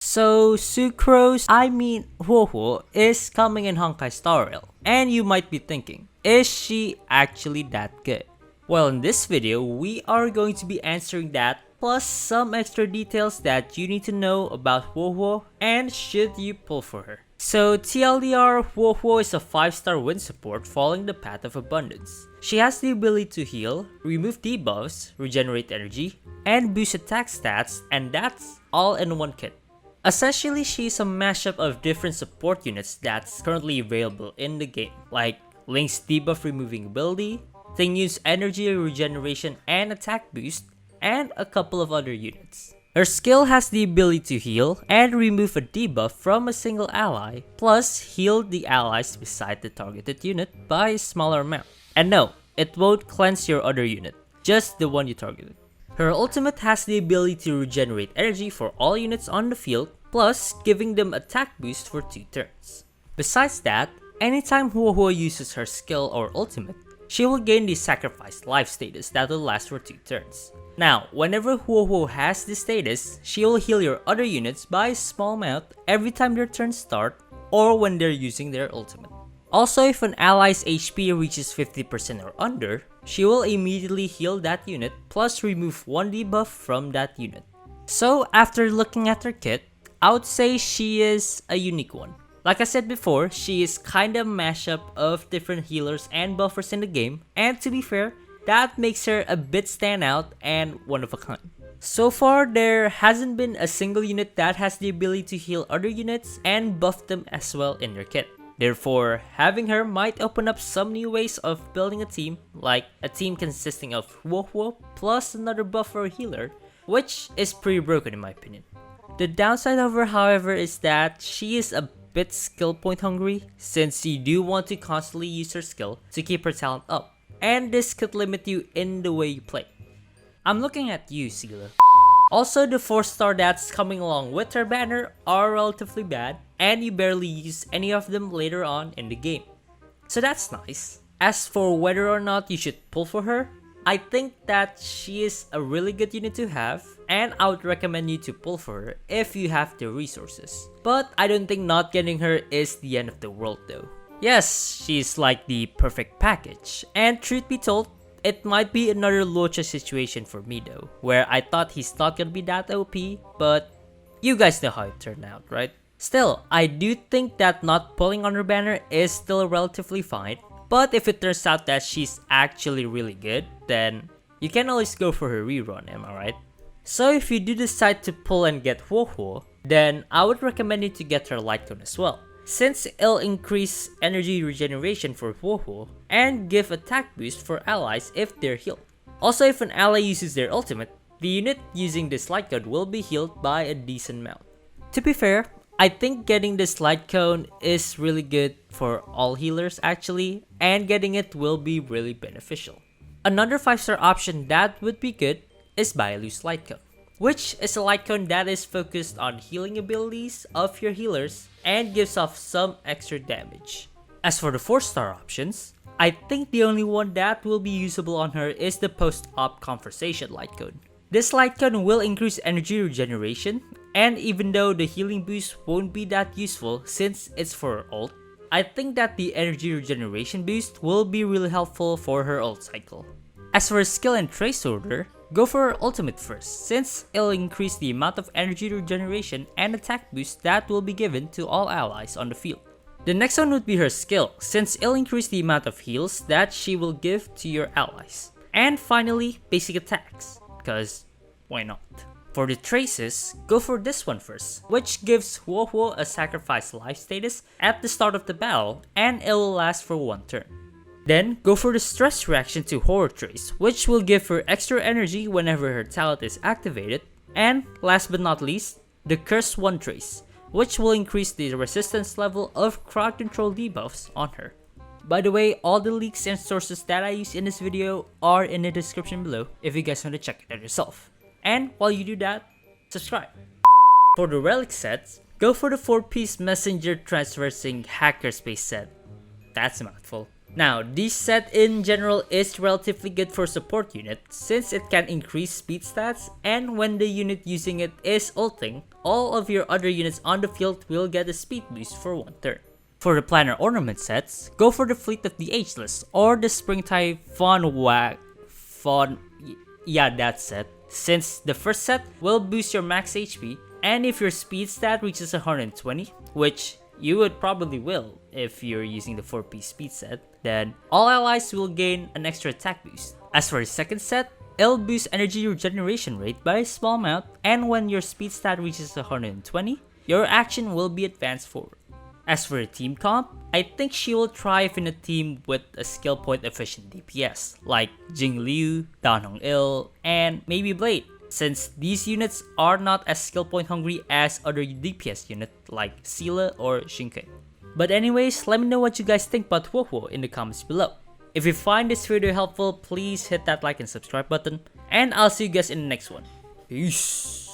So Sucrose, HuoHuo is coming in Honkai Star Rail, and you might be thinking, is she actually that good? Well, in this video, we are going to be answering that, plus some extra details that you need to know about HuoHuo and should you pull for her. So TLDR, HuoHuo is a 5-star wind support following the path of abundance. She has the ability to heal, remove debuffs, regenerate energy, and boost attack stats, and that's all in one kit. Essentially, she's a mashup of different support units that's currently available in the game, like Link's debuff removing ability, Tingyun's energy regeneration and attack boost, and a couple of other units. Her skill has the ability to heal and remove a debuff from a single ally, plus heal the allies beside the targeted unit by a smaller amount. And no, it won't cleanse your other unit, just the one you targeted. Her ultimate has the ability to regenerate energy for all units on the field, plus giving them attack boost for 2 turns. Besides that, anytime HuoHuo uses her skill or ultimate, she will gain the sacrificed life status that will last for 2 turns. Now, whenever HuoHuo has this status, she will heal your other units by a small amount every time their turns start or when they're using their ultimate. Also, if an ally's HP reaches 50% or under, she will immediately heal that unit plus remove 1 debuff from that unit. So after looking at her kit, I would say she is a unique one. Like I said before, she is kinda a mashup of different healers and buffers in the game, and to be fair, that makes her a bit standout and one of a kind. So far, there hasn't been a single unit that has the ability to heal other units and buff them as well in their kit. Therefore, having her might open up some new ways of building a team, like a team consisting of HuoHuo plus another buffer or healer, which is pretty broken in my opinion. The downside of her, however, is that she is a bit skill point hungry, since you do want to constantly use her skill to keep her talent up, and this could limit you in the way you play. I'm looking at you, Sila. Also, the 4-star that's coming along with her banner are relatively bad, and you barely use any of them later on in the game. So that's nice. As for whether or not you should pull for her, I think that she is a really good unit to have, and I would recommend you to pull for her if you have the resources. But I don't think not getting her is the end of the world though. Yes, she's like the perfect package, and truth be told, it might be another Locha situation for me though, where I thought he's not gonna be that OP, but you guys know how it turned out, right? Still, I do think that not pulling on her banner is still relatively fine, but if it turns out that she's actually really good, then you can always go for her rerun, am I right? So if you do decide to pull and get HuoHuo, then I would recommend you to get her Lightcone as well, since it'll increase energy regeneration for HuoHuo and give attack boost for allies if they're healed. Also, if an ally uses their ultimate, the unit using this Lightcone will be healed by a decent amount. To be fair, I think getting this Lightcone is really good for all healers actually, and getting it will be really beneficial. Another 5-star option that would be good is Bailu's Lightcone, which is a Lightcone that is focused on healing abilities of your healers and gives off some extra damage. As for the 4-star options, I think the only one that will be usable on her is the post-op conversation Lightcone. This Lightcone will increase energy regeneration, and even though the healing boost won't be that useful since it's for her ult, I think that the energy regeneration boost will be really helpful for her ult cycle. As for her skill and trace order, go for her ultimate first, since it'll increase the amount of energy regeneration and attack boost that will be given to all allies on the field. The next one would be her skill, since it'll increase the amount of heals that she will give to your allies. And finally, basic attacks, cause why not? For the traces, go for this one first, which gives HuoHuo a sacrifice life status at the start of the battle, and it will last for 1 turn. Then, go for the stress reaction to horror trace, which will give her extra energy whenever her talent is activated. And last but not least, the curse 1 trace, which will increase the resistance level of crowd control debuffs on her. By the way, all the leaks and sources that I use in this video are in the description below if you guys want to check it out yourself. And while you do that, subscribe. For the relic sets, go for the 4-piece messenger transversing hackerspace set. That's a mouthful. Now, this set in general is relatively good for support unit since it can increase speed stats, and when the unit using it is ulting, all of your other units on the field will get a speed boost for one turn. For the planar ornament sets, go for the Fleet of the Ageless or the Springtime that set, since the first set will boost your max HP, and if your speed stat reaches 120, which you would probably will if you're using the 4-piece speed set, then all allies will gain an extra attack boost. As for the second set, it'll boost energy regeneration rate by a small amount, and when your speed stat reaches 120, your action will be advanced forward. As for the team comp, I think she will thrive in a team with a skill point efficient DPS, like Jing Liu, Dan Hong Il, and maybe Blade, since these units are not as skill point hungry as other DPS units like Sela or Shinkai. But anyways, let me know what you guys think about HuoHuo in the comments below. If you find this video helpful, please hit that like and subscribe button, and I'll see you guys in the next one. Peace!